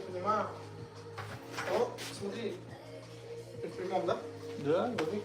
понимаю. О, смотри. Ты в прямом, да? Да, говори.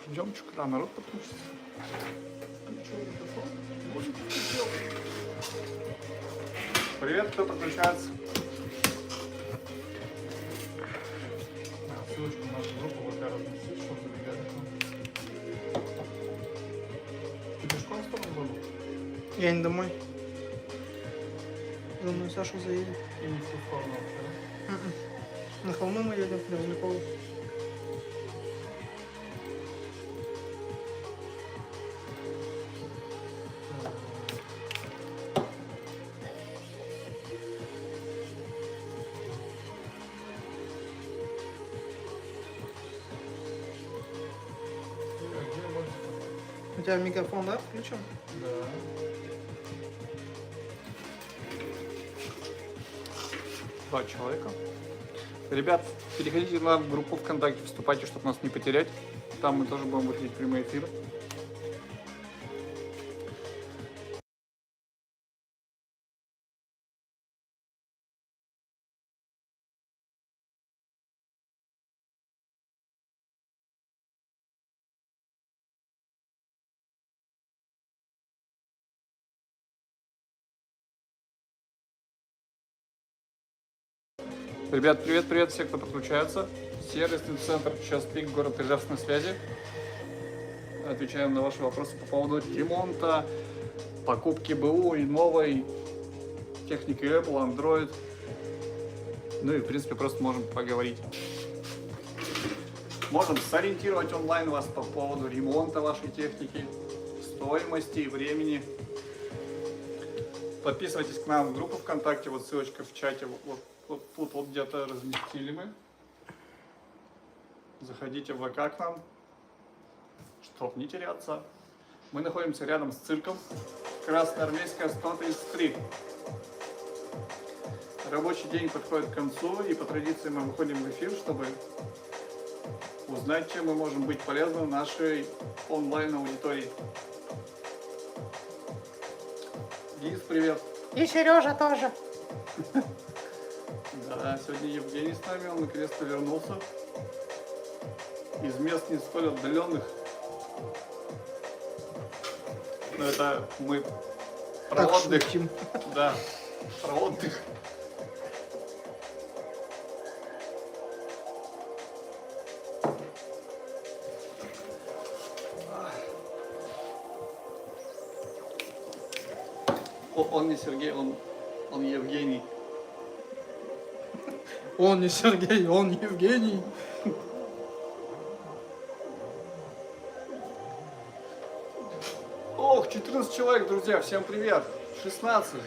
Ждем, что когда народ подключится. Привет, кто подключается? Ссылочку в нашу группу ВК разместить, чтобы забегали. Ты пешком в сторону был? Я не домой. Думаю, Саша заедет. И не в ту сторону вообще. На холмы мы едем, до Валякова. У тебя микрофон, да, включен? Да. Два человека. Ребят, переходите на группу ВКонтакте, вступайте, чтобы нас не потерять. Там мы тоже будем выходить в прямой эфир. Ребят, привет-привет, все, кто подключается. Сервисный центр «Час пик», город Ижевск на связи. Отвечаем на ваши вопросы по поводу ремонта, покупки БУ и новой техники Apple, Android. Ну и, в принципе, просто можем поговорить. Можем сориентировать онлайн вас по поводу ремонта вашей техники, стоимости и времени. Подписывайтесь к нам в группу ВКонтакте, вот ссылочка в чате, вот тут вот где-то разместили мы. Заходите в ВК к нам, чтоб не теряться. Мы находимся рядом с цирком Красноармейская 133. Рабочий день подходит к концу, и по традиции мы выходим в эфир, чтобы узнать, чем мы можем быть полезны нашей онлайн-аудитории. Денис, привет! И Сережа тоже. Да, сегодня Евгений с нами, он наконец-то вернулся из мест не столь отдаленных. Но это мы про Так отдых. шутим. Да, про отдых. Он не Сергей, он Евгений. Он не Сергей, он Евгений. Ох, 14 человек, друзья, всем привет. 16.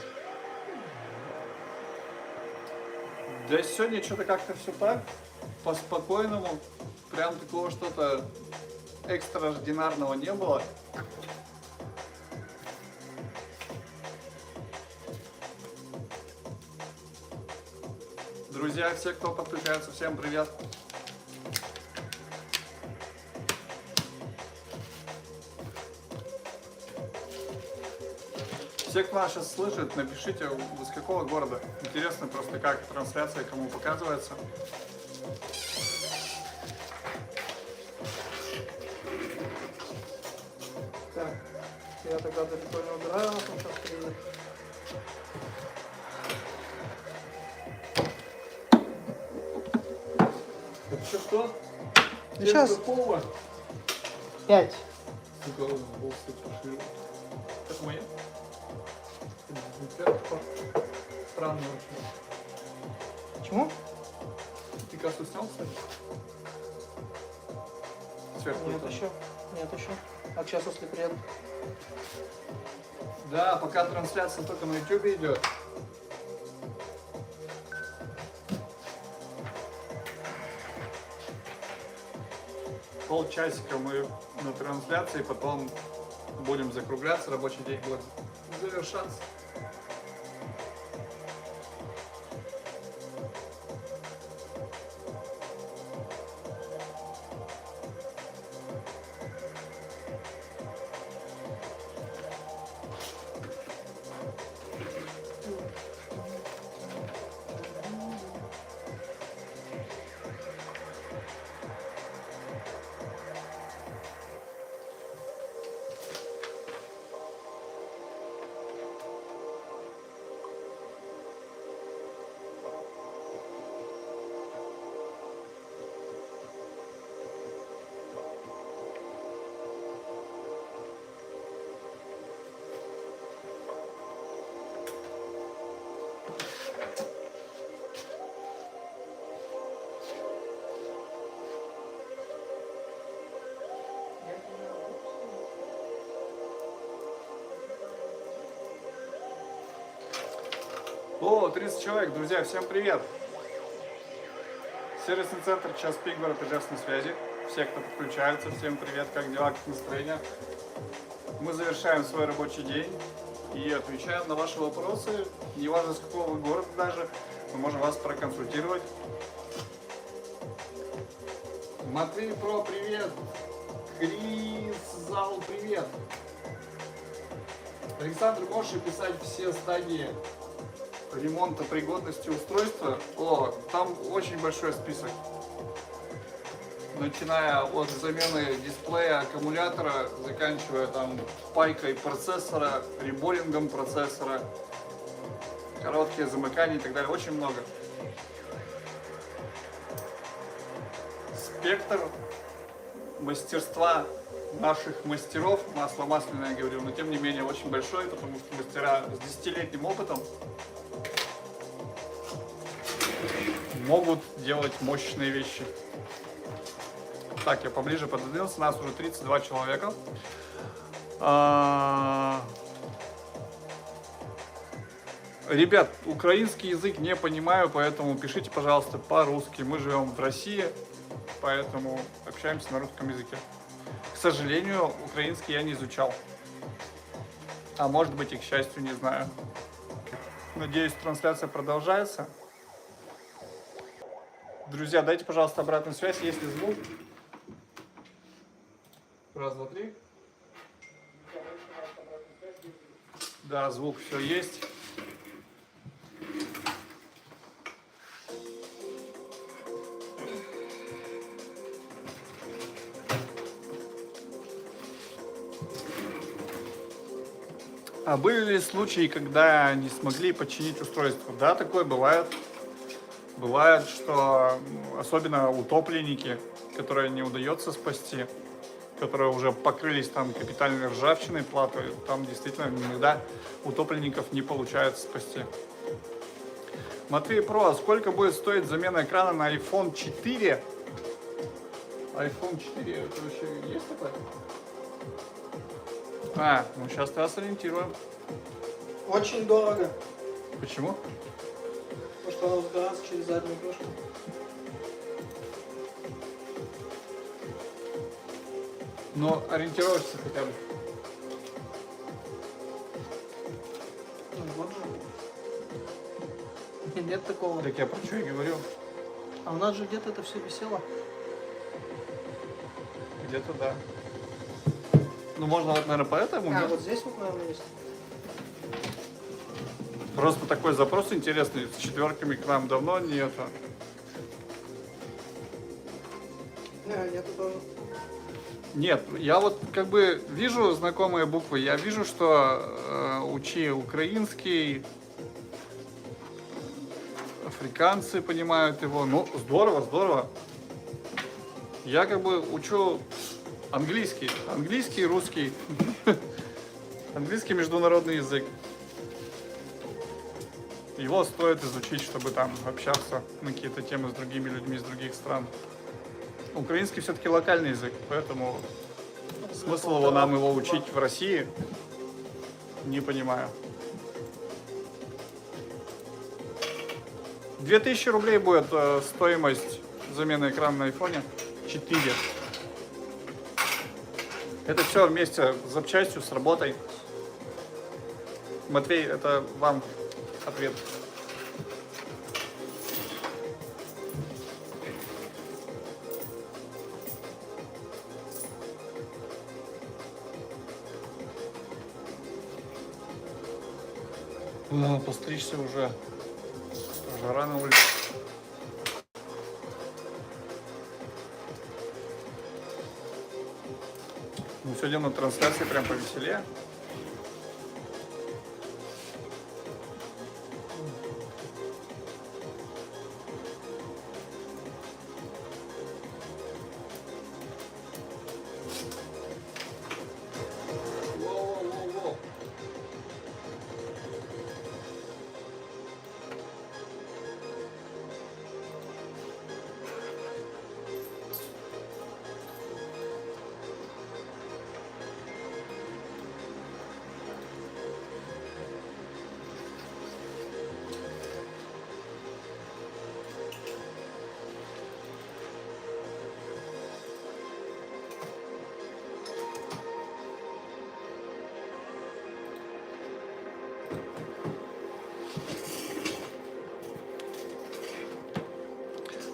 Да сегодня что-то как-то все так, по-спокойному. Прям такого что-то экстраординарного не было. Друзья, все, кто подключается, всем привет. Все, кто нас сейчас слышит, напишите, вы с какого города. Интересно просто, как трансляция кому показывается. Так, я тогда далеко не убираю, он сейчас приедет. Что? Сейчас. 5. Сука, волосы пошли. Это мои? Странно очень. Почему? Ты кассу снял, кстати? Сверху. Нет еще. Нет еще. А сейчас, если приеду. Да, пока трансляция только на YouTube идет. Полчасика мы на трансляции, потом будем закругляться, рабочий день будет завершаться. О, 30 человек, друзья, всем привет! Сервисный центр «Час пик», город Ижевск на связи. Все, кто подключается, всем привет, как дела, как настроение? Мы завершаем свой рабочий день и отвечаем на ваши вопросы. Неважно, с какого вы города даже, мы можем вас проконсультировать. Матвей Про, привет! Крис Зал, привет! Александр, можешь описать все стадии ремонта пригодности устройства? О, там очень большой список. Начиная от замены дисплея, аккумулятора, заканчивая там пайкой процессора, реборингом процессора, короткие замыкания и так далее. Очень много. Спектр мастерства наших мастеров, масло масляное, я говорю, но тем не менее очень большой, потому что мастера с 10-летним опытом могут делать мощные вещи. Так, я поближе пододвинулся, нас уже 32 человека. Ребят, украинский язык не понимаю, поэтому пишите, пожалуйста, по-русски. Мы живем в России, поэтому общаемся на русском языке. К сожалению, украинский я не изучал. А может быть и к счастью, не знаю. Надеюсь, трансляция продолжается. Друзья, дайте, пожалуйста, обратную связь, есть ли звук. Раз, два, три. Да, звук, все есть. А были ли случаи, когда не смогли починить устройство? Да, такое бывает. Бывает, что особенно утопленники, которые не удается спасти, которые уже покрылись там капитальной ржавчиной, платой, там действительно иногда утопленников не получается спасти. Матвей Про, а сколько будет стоить замена экрана на iPhone 4? iPhone 4, это вообще есть такое? А, ну сейчас нас ориентируем. Очень дорого. Почему? Потому что оно сгорается через заднюю крышку. Но ориентировочно хотя бы. Ну, вот же. Нет такого. Так я про что и говорю. А у нас же где-то это все висело. Где-то да. Ну, можно вот, наверное, поэтому, А, нет? вот здесь вот, наверное, есть. Просто такой запрос интересный. С четверками к нам давно нету. Нету тоже. Нет, я вот как бы вижу знакомые буквы. Я вижу, что учи украинский, африканцы понимают его. Ну, здорово, здорово. Я как бы учу английский. Английский и русский. Английский международный язык. Его стоит изучить, чтобы там общаться на какие-то темы с другими людьми из других стран. Украинский все-таки локальный язык, поэтому смысл нам его учить в России не понимаю. 2000 рублей будет стоимость замены экрана на айфоне. 4. Это все вместе с запчастью, с работой. Матвей, это вам ответ. Постричься уже. Жара на улице. Ну, сегодня на трансляции прям повеселее. Воу-воу-воу-воу.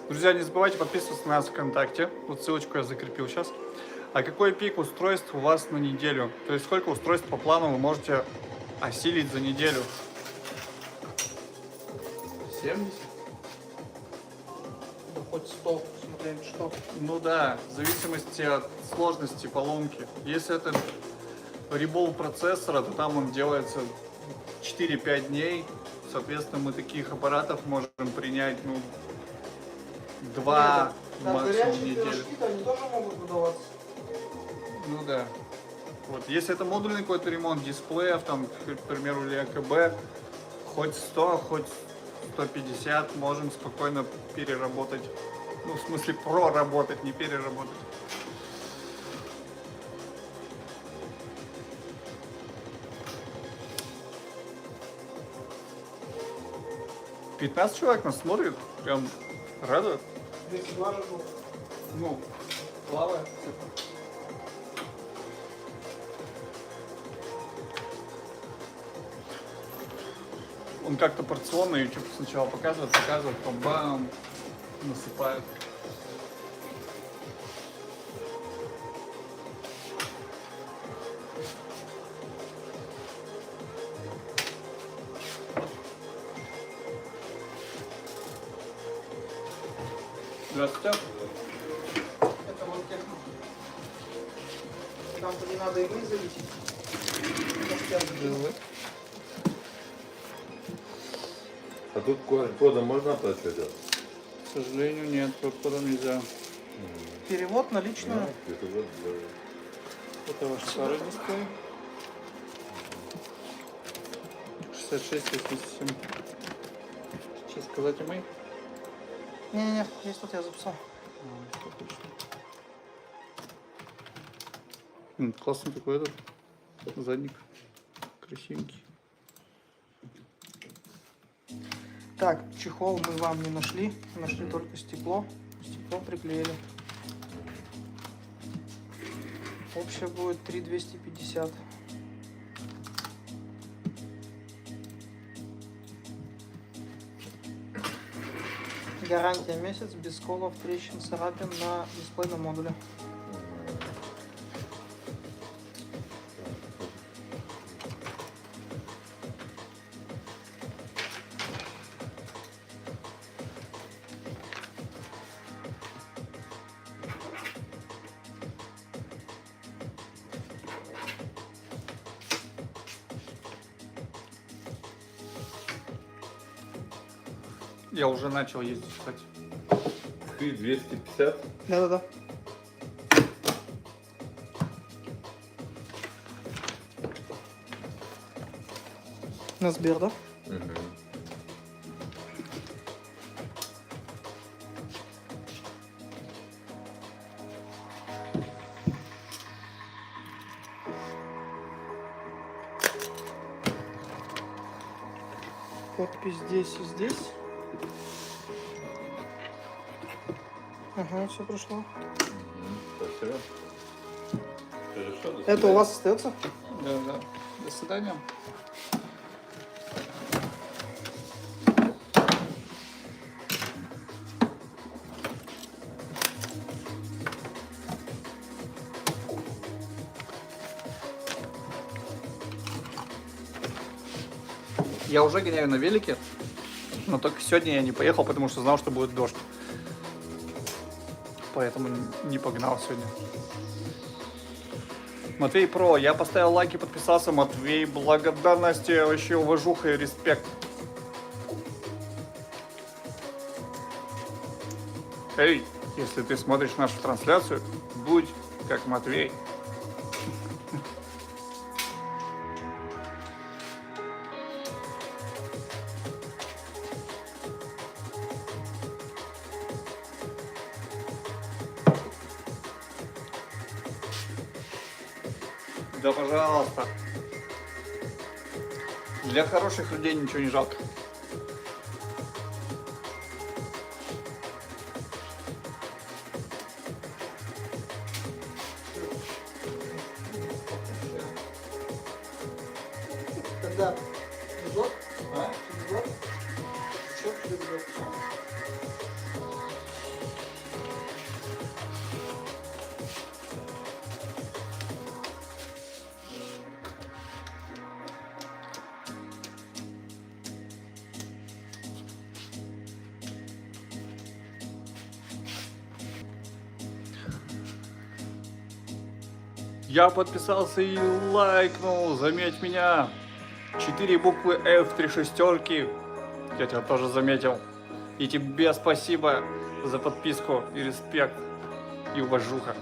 Друзья, не забывайте подписываться на нас ВКонтакте. Вот ссылочку я закрепил сейчас. А какой пик устройств у вас на неделю? То есть сколько устройств по плану вы можете осилить за неделю? 70? Да хоть 100, смотря что. Ну да, в зависимости от сложности поломки. Если это ребол процессора, то там он делается 4-5 дней. Соответственно, мы таких аппаратов можем принять, ну, 2 Там максимум горячие недели. пирожки-то они тоже могут выдаваться. Ну да. Вот, если это модульный какой-то ремонт дисплеев, там, к примеру, или АКБ, хоть 100, хоть 150 можем спокойно переработать. Ну, в смысле, проработать, не переработать. — 15 человек нас смотрит, прям радует. 202 же было. Ну, плавает. Он как-то порционно YouTube сначала показывает, потом бам, насыпает. Здравствуйте. Это вот техно. Там-то не надо иглы залить. А тут QR-кодом можно оплачивать? К сожалению, нет, кодом нельзя. Перевод наличную. Это вот, Это ваш старый дисплей. 66-87. Сейчас сказать email? Не-не-не, есть тут я записал. Классный такой этот задник. Красивенький. Так, чехол мы вам не нашли. Нашли только стекло. Стекло приклеили. Общее будет 3250. Гарантия месяц, без сколов, трещин, царапин на дисплейном модуле. Я уже начал ездить, кстати. Ты 250? Да-да-да. На Сбер, да? Угу. Подпись здесь и здесь. Ага, все прошло. Спасибо. Хорошо, до Это у свидания. вас остается? Да, да. До свидания. Я уже гоняю на велике, но только сегодня я не поехал, потому что знал, что будет дождь. Поэтому не погнал сегодня. Матвей Про, я поставил лайк и подписался. Матвей, благодарности, вообще уважуха и респект. Эй, если ты смотришь нашу трансляцию, будь как Матвей. Да, пожалуйста. Для хороших людей ничего не жалко. Когда? Через год? А? Через год? Что через год? Я подписался и лайкнул, заметь меня. 4 буквы F, 3 шестерки. Я тебя тоже заметил. И тебе спасибо за подписку и респект и уважуха.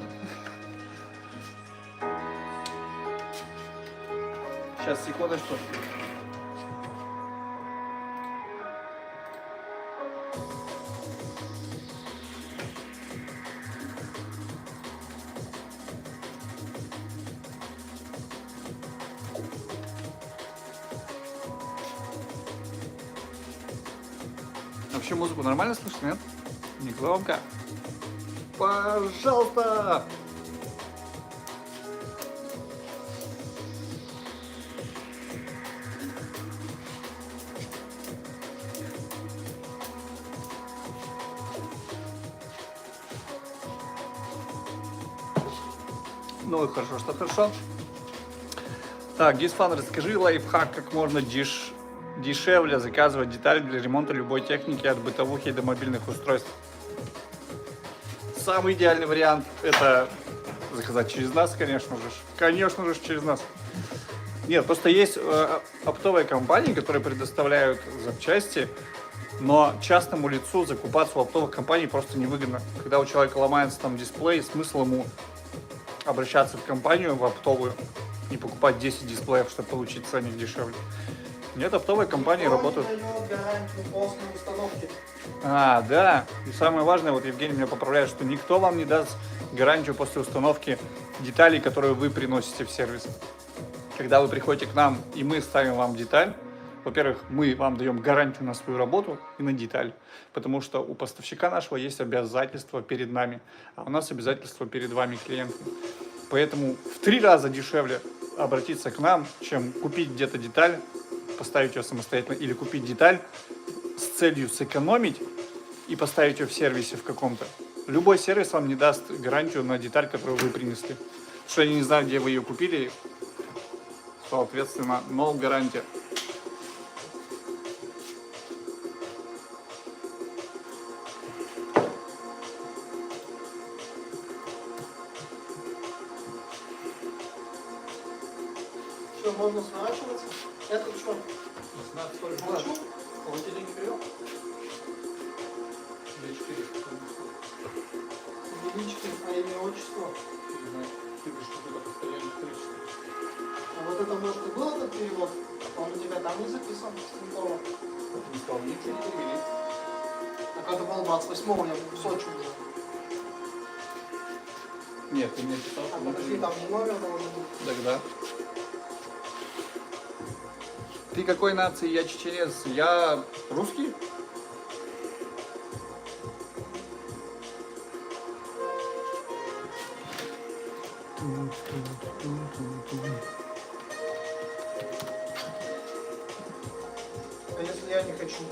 Сейчас, секундочку. Вообще музыку нормально слышно, нет? Не громко. Пожалуйста! Ну и хорошо, что хорошо. Так, Гисфан, расскажи лайфхак, как можно дешевле заказывать детали для ремонта любой техники от бытовухи до мобильных устройств. Самый идеальный вариант это заказать через нас, конечно же, через нас. Нет, просто есть оптовые компании, которые предоставляют запчасти, но частному лицу закупаться у оптовых компаний просто невыгодно. Когда у человека ломается там дисплей, смысл ему обращаться в компанию, в оптовую, и покупать 10 дисплеев, чтобы получить ценник дешевле. Нет, оптовые компании работают. Дает гарантию после установки. А, да. И самое важное, вот Евгений меня поправляет, что никто вам не даст гарантию после установки деталей, которые вы приносите в сервис. Когда вы приходите к нам и мы ставим вам деталь, во-первых, мы вам даем гарантию на свою работу и на деталь, потому что у поставщика нашего есть обязательства перед нами, а у нас обязательства перед вами, клиентами. Поэтому в 3 раза дешевле обратиться к нам, чем купить где-то деталь, поставить ее самостоятельно, или купить деталь с целью сэкономить и поставить ее в сервисе в каком-то. Любой сервис вам не даст гарантию на деталь, которую вы принесли. Потому что я не знаю, где вы ее купили. Соответственно, no гарантия. Что, можно сворачиваться? Это что? Молчу? Холодильник привел? Величко, а имя, отчество. А вот это, может, и был этот перевод? Он у тебя там не записан, с Тинькова. Так это был 28-го, я в Сочи уже. Нет, ты мне писал, А что подожди, там не номер должен быть. Тогда. Ты какой нации? Я чеченец. Я русский? А если я не хочу?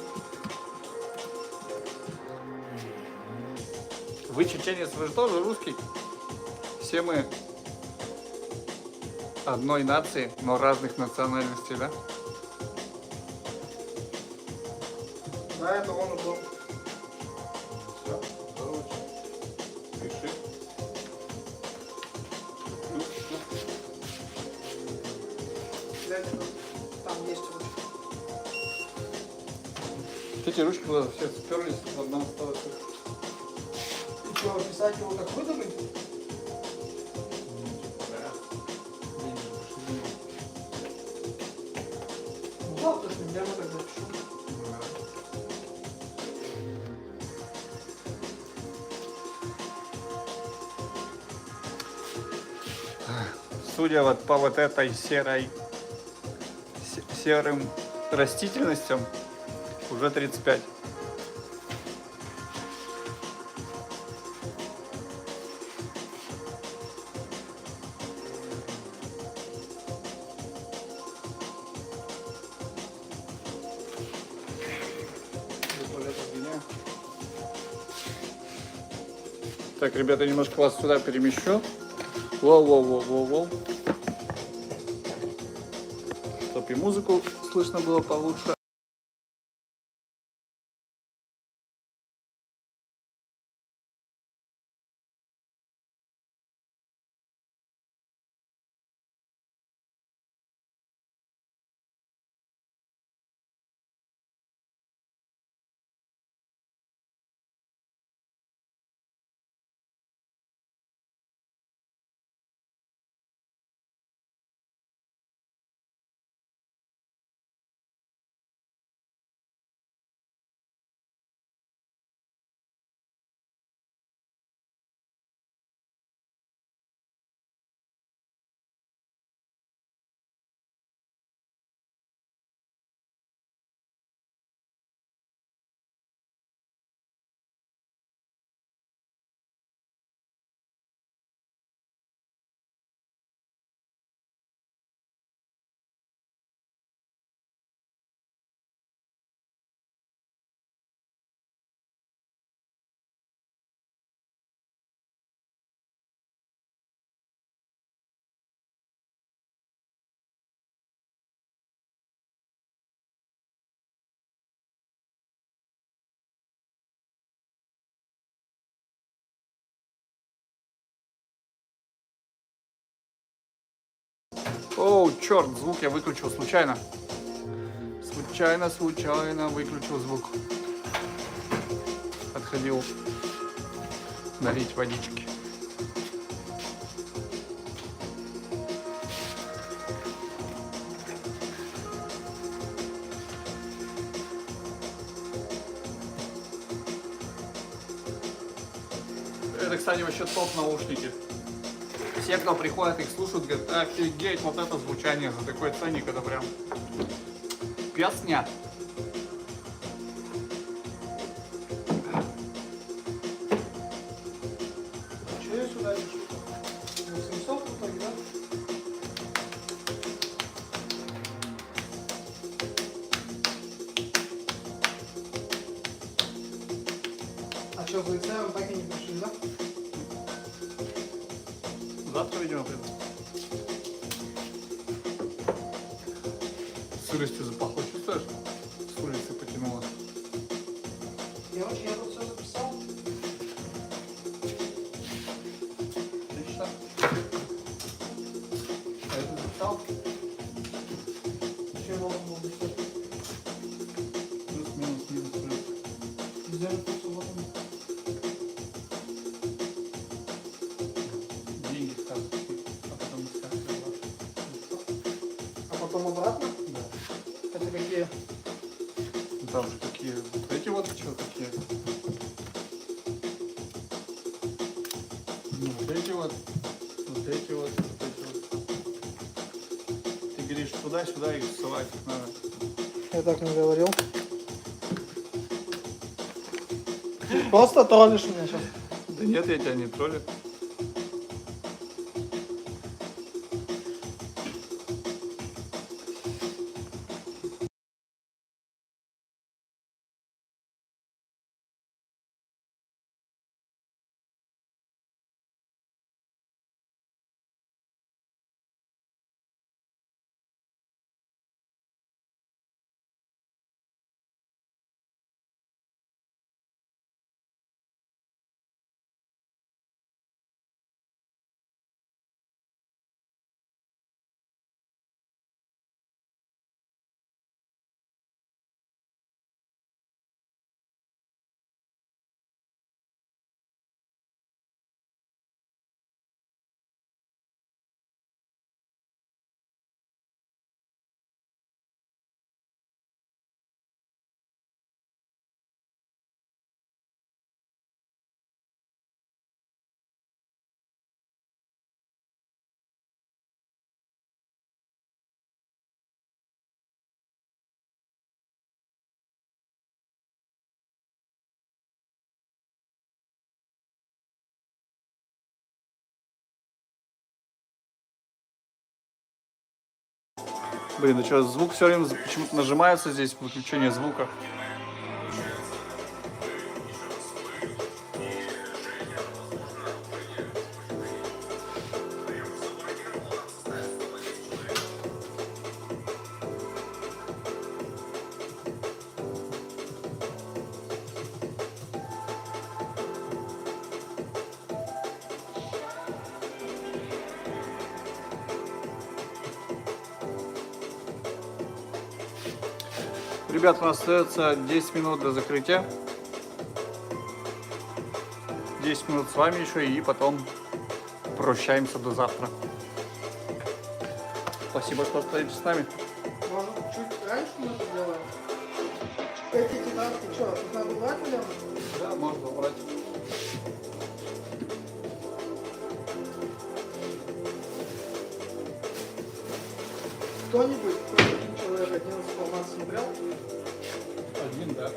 Вы чеченец, вы же тоже русский? Все мы одной нации, но разных национальностей, да? Да, это он был. Все, короче. Пиши. Глянь, там есть ручка. Эти ручки куда все сперлись, одна осталась. И что, писать его как выдумать? Ну да, потому что я тогда пишу. Судя вот по вот этой серым растительностям, уже 35. Так, ребята, немножко вас сюда перемещу. Воу-воу-воу-воу-воу. Чтоб и музыку слышно было получше. Оу, черт, звук я выключил случайно. Случайно выключил звук. Отходил налить водички. Это, кстати, вообще топ наушники. Все, кто приходит, их слушают, говорят, офигеть, вот это звучание за такой ценник, это прям песня. Что я сюда пишу? 800 в итоге, да? что, за яйцем так и не пришли, да? Завтра, видимо, приду. Сыростью запахло, чувствуешь? С улицы потянуло. Короче, я тут все записал. Отлично. А это записал? Еще должен был записать. Плюс, минус, минус, плюс. Сделать курс вот он. Деньги в кассу, а потом из кассы ваши. А потом обратно? Да. Это какие? Ну, там же такие, вот эти вот что такие. Ну, вот эти вот, вот эти вот, вот эти вот. Ты говоришь туда-сюда и ссылать их надо. Я так не говорил. Просто троллишь меня сейчас. Да нет, я тебя не троллю. Блин, да что, звук все время почему-то нажимается здесь, выключение звука. Ребят, у нас остается 10 минут до закрытия. 10 минут с вами еще и потом прощаемся до завтра. Спасибо, что остаетесь с нами. Может, чуть раньше мы это сделаем? Эти тетрадки, что, тут надо брать или? Да, можно убрать. Кто-нибудь, один человек, один информацию не брал? Один, да.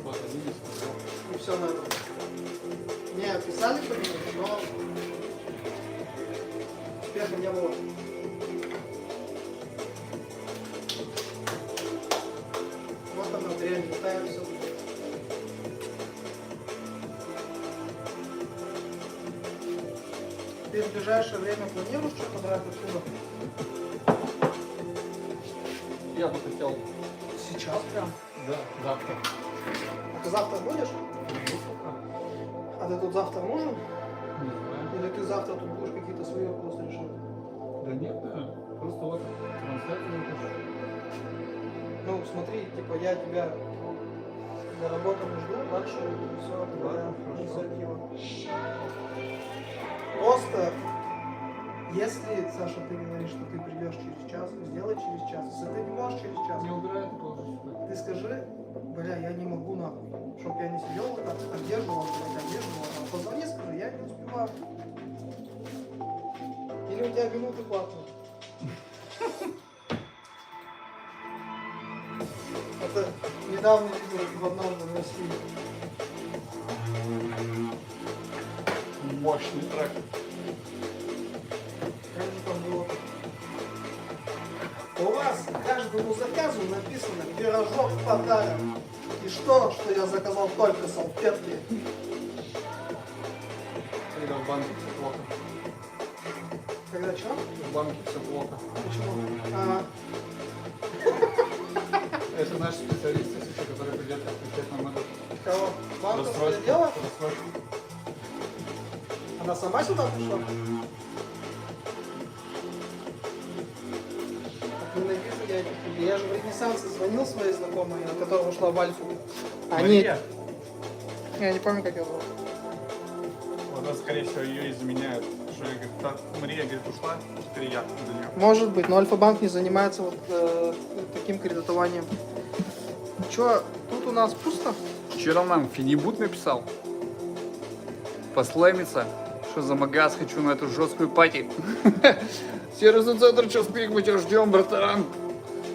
Вот один из сказал. И все надо. Не, писали по нему, но успеха не было. Вот она, дрянь, летаем все. Ты в ближайшее время планируешь что-то брать отсюда? Я бы хотел. Сейчас прям? Да, завтра. А ты завтра будешь? А ты тут завтра нужен? Не знаю. Или ты завтра тут будешь какие-то свои вопросы решать? Да нет, просто вот трансляцию выпущу. Ну, смотри, типа, я тебя за работу не жду, дальше все твоя хорошо. инициатива. Просто, если, Саша, ты говоришь, что ты придешь через час, сделай через час. Если ты не можешь через час, Не убирай это полностью. ты скажи, бля, я не могу нахуй, чтоб я не сидел вот так, одерживал, а позвони, скажи, я не успеваю. Или у тебя минуты платные. Это недавно видел в одном в России. Мощный трек. Как же там было? У вас к каждому заказу написано пирожок подарок. И что я заказал только салфетки? банке все плохо. Когда что? В банке все плохо. Почему? Это наши специалисты, сейчас, которые придет отвечать нам этот Кого? Банковское рассрочку. дело? Рассрочку. Она сама сюда пришла? Ненавижу я этих людей. Я же в Ренессансе звонил своей знакомой, которая ушла в Альфу. Мария. Я не помню, как ее зовут. Она, скорее всего, ее и заменяет. Что я говорю, так, Мария, говорит, ушла, теперь я за нее. Может быть, но Альфа-банк не занимается вот таким кредитованием. Че, тут у нас пусто? Что там нам Финибут написал? Послэмится, что за магаз хочу на эту жесткую пати. Сервисный центр час пик, мы тебя ждем, братан.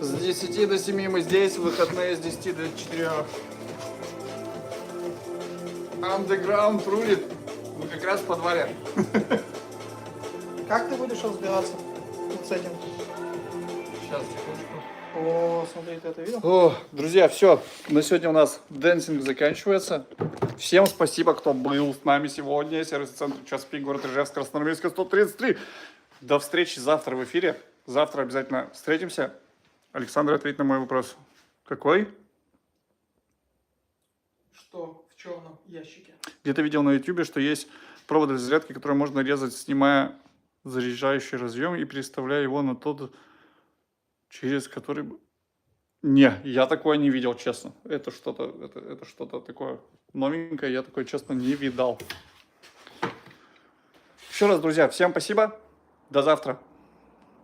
С 10 до 7 мы здесь, выходные с 10 до 4. Андеграунд рулит. Мы как раз в подвале. Как ты будешь разбираться вот с этим? Сейчас, секундочку. О, смотри, ты это видел? О, друзья, все. На сегодня у нас дэнсинг заканчивается. Всем спасибо, кто был с нами сегодня. Сервисный центр час пик, город Ижевск, Красноармейская, 133. До встречи завтра в эфире. Завтра обязательно встретимся. Александр, ответь на мой вопрос. Какой? Что в черном ящике? Где-то видел на YouTube, что есть провод для зарядки, который можно резать, снимая заряжающий разъем и переставляя его на тот, через который... Не, я такое не видел, честно. Это что-то такое новенькое, я такое, честно, не видал. Еще раз, друзья, всем спасибо. До завтра.